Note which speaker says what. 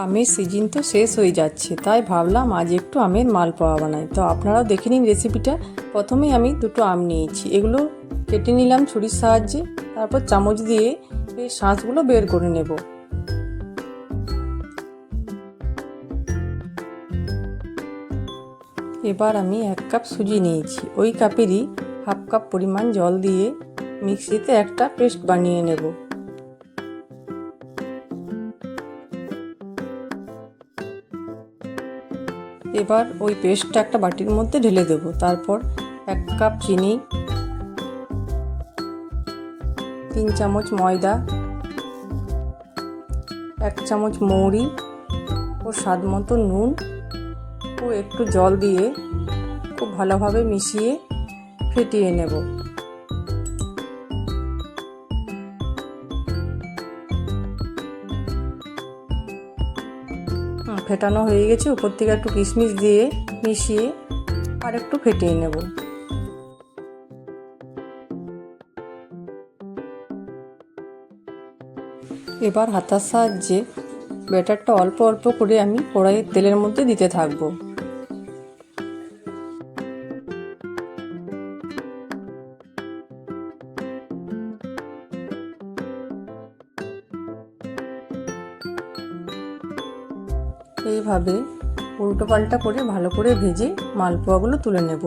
Speaker 1: আমের সিজন তো শেষ হয়ে যাচ্ছে, তাই ভাবলাম আজ একটু আমের মালপোয়া বানাই। তো আপনারাও দেখে নিন রেসিপিটা। প্রথমেই আমি দুটো আম নিয়েছি, এগুলো কেটে নিলাম ছুরির সাহায্যে। তারপর চামচ দিয়ে এই শাঁসগুলো বের করে নেব। এবার আমি 1 কাপ সুজি নিয়েছি, ওই কাপেরই হাফ কাপ পরিমাণ জল দিয়ে মিক্সিতে একটা পেস্ট বানিয়ে নেব। এবার ওই পেস্টটা একটা বাটির মধ্যে ঢেলে দেব। তারপর 1 কাপ চিনি, 3 চামচ ময়দা, 1 চামচ মৌরি ও স্বাদ মতো নুন ও একটু জল দিয়ে খুব ভালোভাবে মিশিয়ে ফেটিয়ে নেব। ফেটানো হয়ে গেছে, উপর থেকে একটু কিশমিশ দিয়ে মিশিয়ে আর একটু ফেটিয়ে নেব। এবার হাতার সাহায্যে ব্যাটারটা অল্প অল্প করে আমি কড়াইয়ের তেলের মধ্যে দিতে থাকব। এইভাবে উল্টো পাল্টা করে ভালো করে ভেজে মালপোয়াগুলো তুলে নেব।